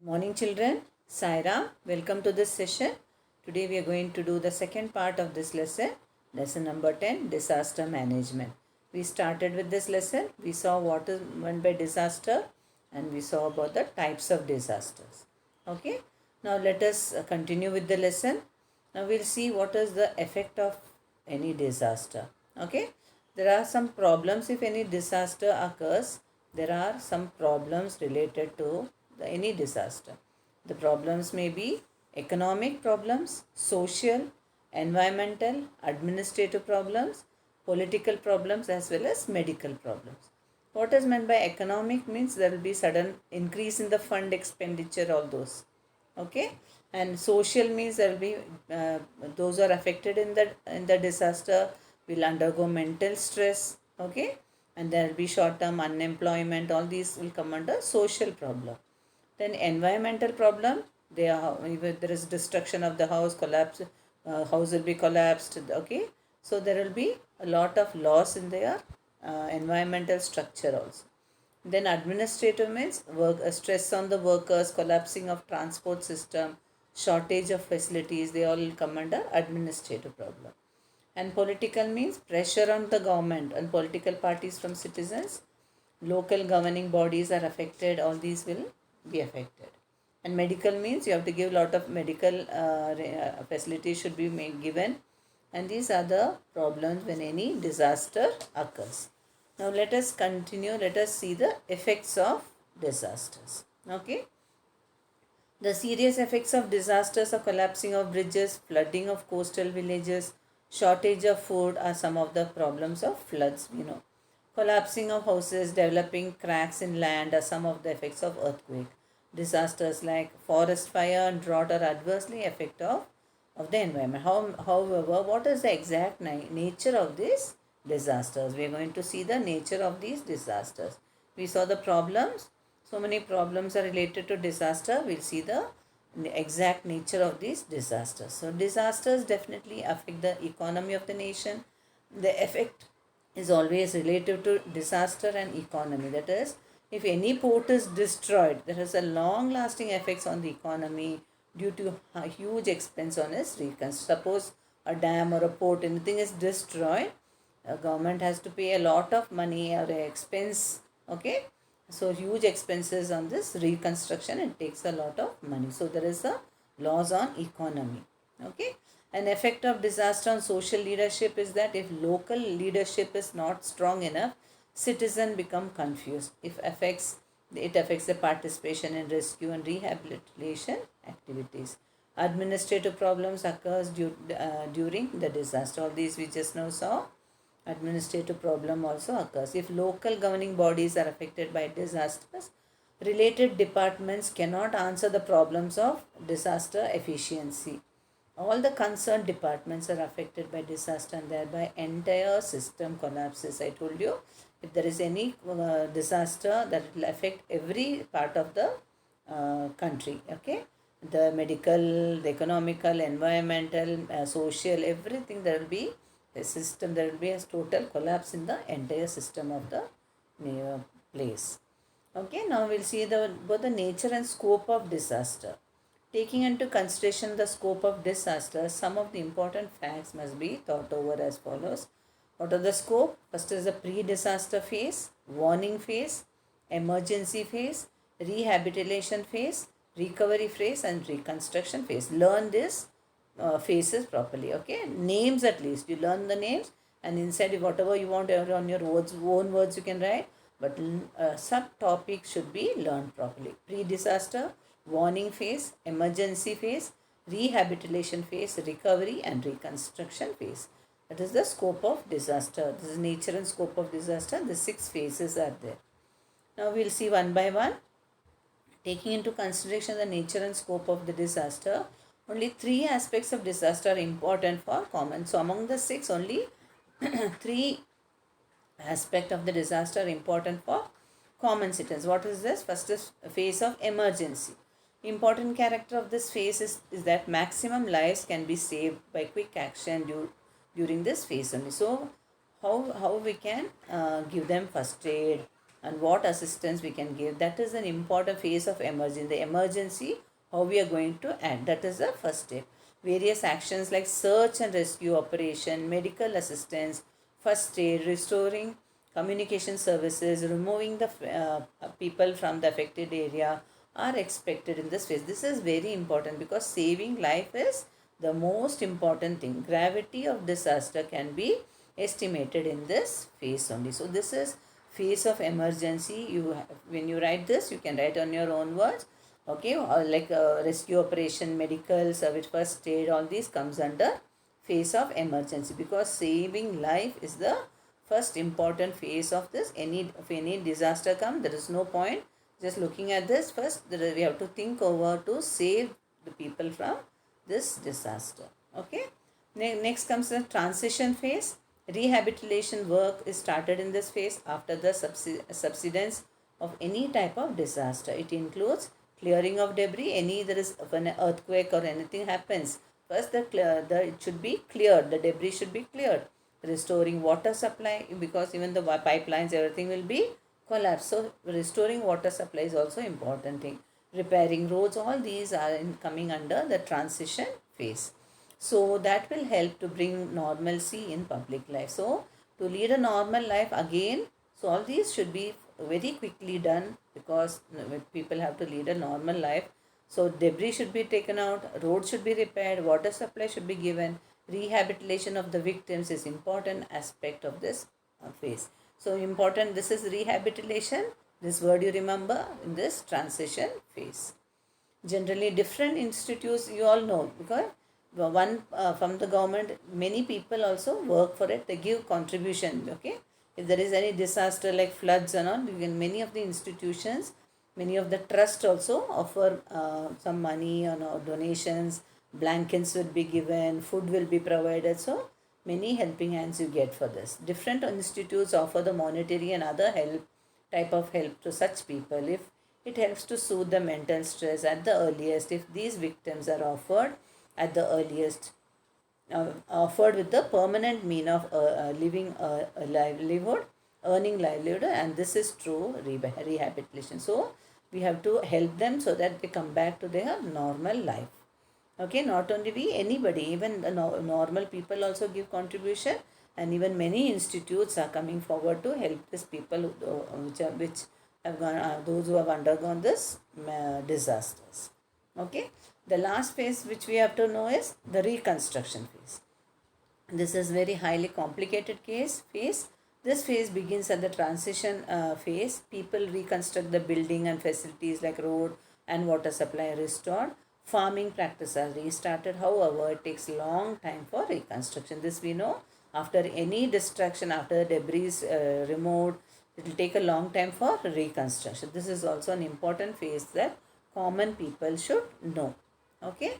Morning children, Saira, welcome to this session. Today we are going to do the second part of this lesson number 10, disaster management. We started with this lesson, we saw what is meant by disaster and we saw about the types of disasters. Okay, now let us continue with the lesson. Now we'll see what is the effect of any disaster. Okay, there are some problems if any disaster occurs. There are some problems related to any disaster. The problems may be economic problems, social, environmental, administrative problems, political problems, as well as medical problems. What is meant by economic means there will be sudden increase in the fund expenditure, all those. Okay, and social means there will be those who are affected in the disaster will undergo mental stress. Okay, and there will be short term unemployment. All these will come under social problem. Then environmental problem, if there is destruction of the house, collapse, house will be collapsed. Okay, so there will be a lot of loss in their environmental structure also. Then administrative means stress on the workers, collapsing of transport system, shortage of facilities. They all come under administrative problem. And political means pressure on the government and political parties from citizens. Local governing bodies are affected. All these will be affected. And medical means you have to give a lot of medical facilities should be given. And these are the problems when any disaster occurs. Now let us continue. Let us see the effects of disasters. Okay. The serious effects of disasters are collapsing of bridges, flooding of coastal villages, shortage of food are some of the problems of floods, Collapsing of houses, developing cracks in land are some of the effects of earthquake. Disasters like forest fire and drought are adversely effect of the environment. However, what is the exact nature of these disasters? We are going to see the nature of these disasters. We saw the problems. So many problems are related to disaster. We'll see the exact nature of these disasters. So disasters definitely affect the economy of the nation. The effect is always relative to disaster and economy. That is, if any port is destroyed, there is a long lasting effects on the economy due to a huge expense on its reconstruction. Suppose a dam or a port, anything is destroyed, a government has to pay a lot of money or a expense. Okay, so huge expenses on this reconstruction, it takes a lot of money. So there is a loss on economy. Okay, an effect of disaster on social leadership is that if local leadership is not strong enough, citizens become confused. It affects the participation in rescue and rehabilitation activities. Administrative problems occurs during the disaster. All these we just now saw. Administrative problem also occurs. If local governing bodies are affected by disasters, related departments cannot answer the problems of disaster efficiency. All the concerned departments are affected by disaster and thereby entire system collapses. I told you, if there is any disaster, that will affect every part of the country. Okay, the medical, the economical, environmental, social, everything, there will be a system, there will be a total collapse in the entire system of the place. Okay, now we'll see both the nature and scope of disaster. Taking into consideration the scope of disaster, some of the important facts must be thought over as follows. What are the scope? First is the pre-disaster phase, warning phase, emergency phase, rehabilitation phase, recovery phase, and reconstruction phase. Learn this phases properly. Okay, names at least. You learn the names, and inside whatever you want on your own words you can write. But subtopic should be learned properly. Pre-disaster, warning phase, emergency phase, rehabilitation phase, recovery and reconstruction phase. That is the scope of disaster. This is nature and scope of disaster. The 6 phases are there. Now we will see one by one. Taking into consideration the nature and scope of the disaster, only 3 aspects of disaster are important for common. So among the 6, only 3 aspects of the disaster are important for common citizens. What is this? First is phase of emergency. Important character of this phase is that maximum lives can be saved by quick action during this phase only. So how we can give them first aid, and what assistance we can give. That is an important phase of emergency. The emergency, how we are going to act. That is the first step. Various actions like search and rescue operation, medical assistance, first aid, restoring communication services, removing the people from the affected area are expected in this phase. This is very important because saving life is the most important thing. Gravity of disaster can be estimated in this phase only. So this is phase of emergency. When you write this, you can write on your own words. Okay, like rescue operation, medical service, first aid, all these comes under phase of emergency, because saving life is the first important phase of this. If any disaster comes, there is no point just looking at this. First we have to think over to save the people from this disaster. Okay, next comes the transition phase. Rehabilitation work is started in this phase after the subsidence of any type of disaster. It includes clearing of debris. There is when an earthquake or anything happens, first it should be cleared. The debris should be cleared. Restoring water supply, because even the pipelines, everything will be collapsed. So restoring water supply is also important thing. Repairing roads, all these are coming under the transition phase. So that will help to bring normalcy in public life. So to lead a normal life again, so all these should be very quickly done, because people have to lead a normal life. So debris should be taken out, roads should be repaired, water supply should be given. Rehabilitation of the victims is important aspect of this phase. So important, this is rehabilitation. This word you remember in this transition phase. Generally different institutes, you all know, because one from the government, many people also work for it. They give contribution. Okay, if there is any disaster like floods and all, many of the institutions, many of the trusts also offer some money or donations. Blankets will be given, food will be provided. So many helping hands you get for this. Different institutes offer the monetary and other type of help to such people. If it helps to soothe the mental stress at the earliest, if these victims are offered at the earliest, offered with the permanent mean of living a livelihood, earning livelihood, and this is true rehabilitation. So we have to help them so that they come back to their normal life. Okay, not only we, anybody, even the normal people also give contribution, and even many institutes are coming forward to help these people which have gone, those who have undergone this disasters. Okay, the last phase which we have to know is the reconstruction phase. This is very highly complicated phase. This phase begins at the transition phase. People reconstruct the building and facilities like road and water supply restored. Farming practices are restarted. However, it takes long time for reconstruction. This we know. After any destruction, after debris removed, it will take a long time for reconstruction. This is also an important phase that common people should know. Okay.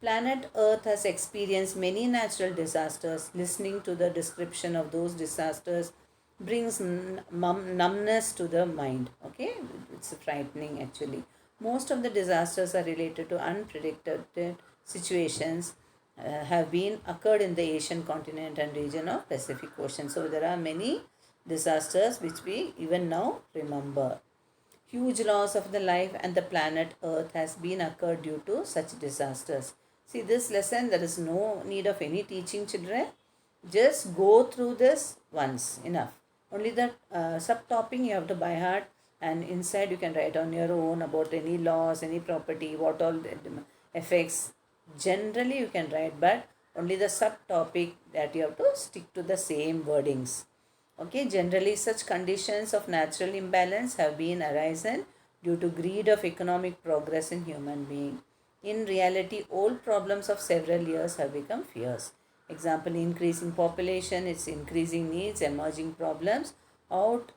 Planet Earth has experienced many natural disasters. Listening to the description of those disasters brings numbness to the mind. Okay, it's frightening actually. Most of the disasters are related to unpredicted situations, have been occurred in the Asian continent and region of Pacific Ocean. So there are many disasters which we even now remember. Huge loss of the life and the planet Earth has been occurred due to such disasters. See this lesson, there is no need of any teaching children. Just go through this once, enough. Only the subtopic you have to by heart, and inside you can write on your own about any loss, any property, what all affects. Generally you can write, but only the subtopic that you have to stick to the same wordings. Okay, generally such conditions of natural imbalance have been arisen due to greed of economic progress in human being. In reality, old problems of several years have become fears. Example, increasing population, its increasing needs, emerging problems out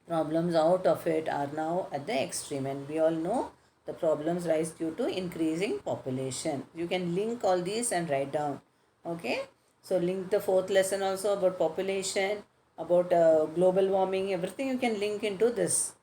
of it are now at the extreme, and we all know the problems rise due to increasing population. You can link all these and write down. Okay, so link the fourth lesson also about population, about global warming, everything you can link into this.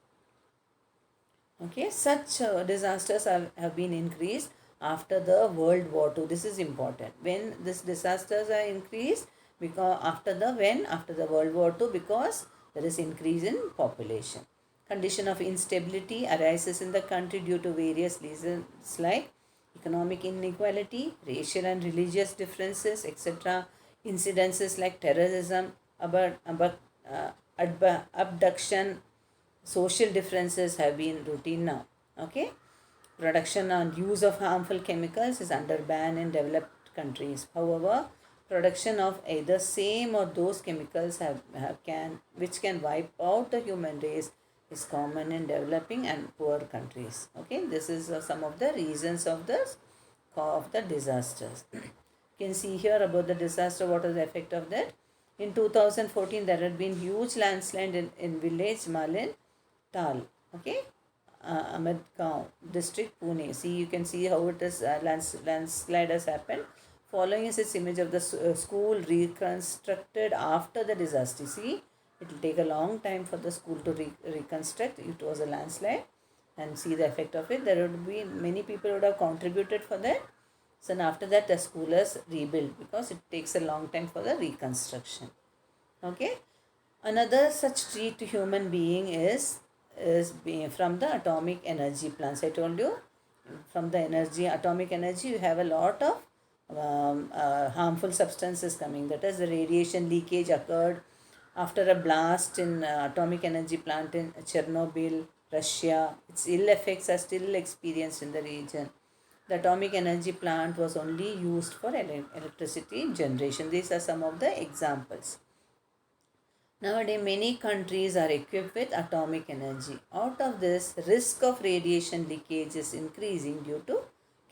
Okay, such disasters have been increased after the World War II. This is important. When these disasters are increased, because after the World War II, because There is increase in population. Condition of instability arises in the country due to various reasons like economic inequality, racial and religious differences, etc. Incidences like terrorism, abduction, social differences have been routine now. Okay, production and use of harmful chemicals is under ban in developed countries. However, production of either same or those chemicals which can wipe out the human race is common in developing and poor countries. Okay, this is some of the reasons of the disasters. You can see here about the disaster, what is the effect of that. In 2014, there had been huge landslide in village Malin Tal, okay, Ahmedgaon district, Pune. See, you can see how it is landslide has happened. Following is its image of the school reconstructed after the disaster. See, it will take a long time for the school to reconstruct. It was a landslide, and see the effect of it. There would be many people would have contributed for that. So after that, the school is rebuilt because it takes a long time for the reconstruction. Okay. Another such threat to human being is from the atomic energy plants. I told you, from the atomic energy, you have a lot of harmful substances coming. That is, the radiation leakage occurred after a blast in atomic energy plant in Chernobyl, Russia. Its ill effects are still experienced in the region. The atomic energy plant was only used for electricity generation. These are some of the examples. Nowadays, many countries are equipped with atomic energy. Out of this, risk of radiation leakage is increasing due to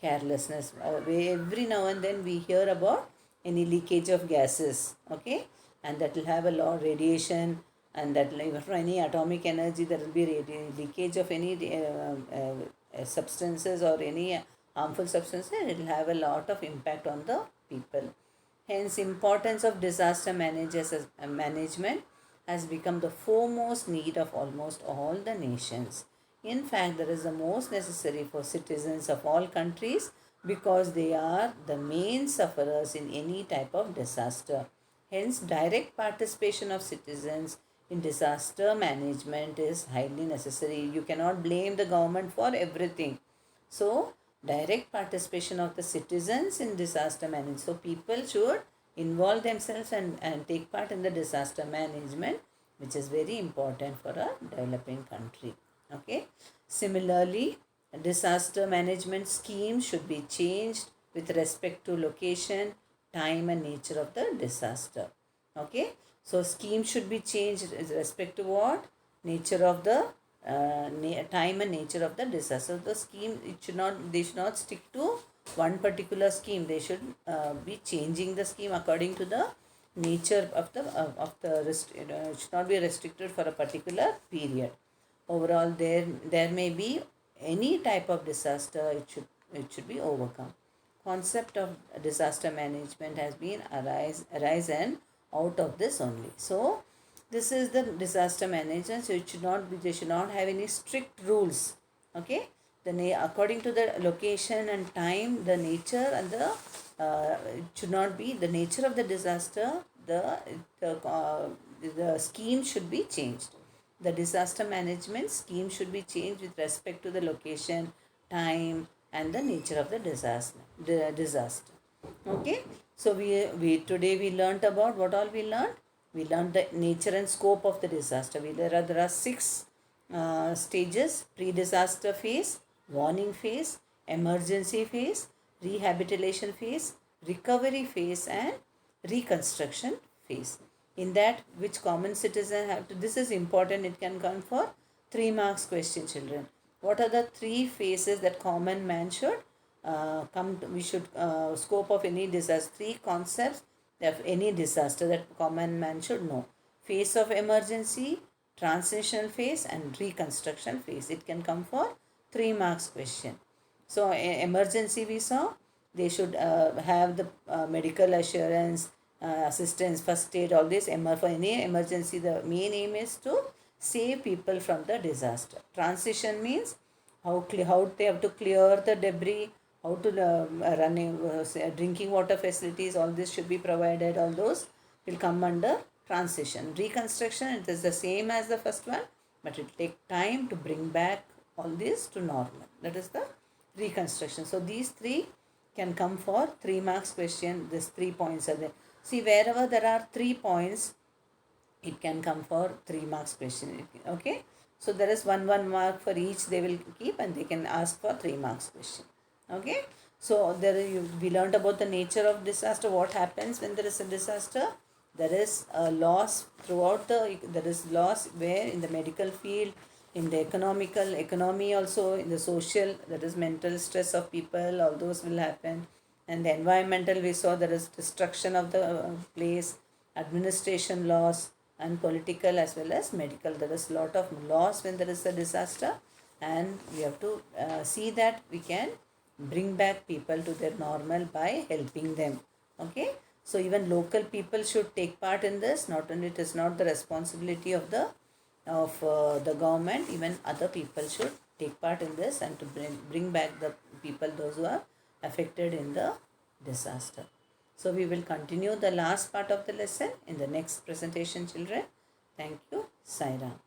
carelessness. Every now and then we hear about any leakage of gases, okay, and that will have a lot of radiation, and that for any atomic energy there will be leakage of any substances or any harmful substances. It will have a lot of impact on the people. Hence, importance of disaster management has become the foremost need of almost all the nations. In fact, there is the most necessary for citizens of all countries because they are the main sufferers in any type of disaster. Hence, direct participation of citizens in disaster management is highly necessary. You cannot blame the government for everything. So, direct participation of the citizens in disaster management. So, people should involve themselves and take part in the disaster management, which is very important for a developing country. Okay. Similarly, disaster management schemes should be changed with respect to location, time and nature of the disaster. Okay. So, scheme should be changed with respect to what? Nature of the time and nature of the disaster. The scheme, they should not stick to one particular scheme. They should be changing the scheme according to the nature of it should not be restricted for a particular period. Overall, there may be any type of disaster, it should be overcome. Concept of disaster management has been arisen out of this only. So this is the disaster management. So they should not have any strict rules. Okay. According to the location and time, the nature and it should not be the nature of the disaster. The scheme should be changed. The disaster management scheme should be changed with respect to the location, time, and the nature of the disaster. Okay. So we today we learnt about what all we learned. We learned the nature and scope of the disaster. There are 6 stages: pre-disaster phase, warning phase, emergency phase, rehabilitation phase, recovery phase, and reconstruction phase. In that, which common citizen have to, this is important, it can come for 3 marks question, children. What are the 3 phases that common man should scope of any disaster, 3 concepts of any disaster that common man should know: phase of emergency, transitional phase, and reconstruction phase. It can come for 3 marks question. So emergency we saw, they should have the medical assurance, assistance, first aid, all this. For any emergency, the main aim is to save people from the disaster. Transition means how they have to clear the debris, how to drinking water facilities, all this should be provided. All those will come under transition. Reconstruction, it is the same as the first one, but it will take time to bring back all this to normal. That is the reconstruction. So these three can come for 3 marks question. These 3 points are there. See, wherever there are 3 points, it can come for 3 marks question. Okay. So there is one mark for each they will keep, and they can ask for 3 marks question. Okay. So we learned about the nature of disaster. What happens when there is a disaster? There is a loss throughout there is loss where in the medical field, in the economy also, in the social, that is mental stress of people, all those will happen. And the environmental, we saw there is destruction of the place, administration loss, and political as well as medical. There is a lot of loss when there is a disaster, and we have to see that we can bring back people to their normal by helping them. Okay. So even local people should take part in this. Not only it is not the responsibility of the government, even other people should take part in this and to bring back the people, those who are affected in the disaster. So we will continue the last part of the lesson in the next presentation, children. Thank you. Sai Ram.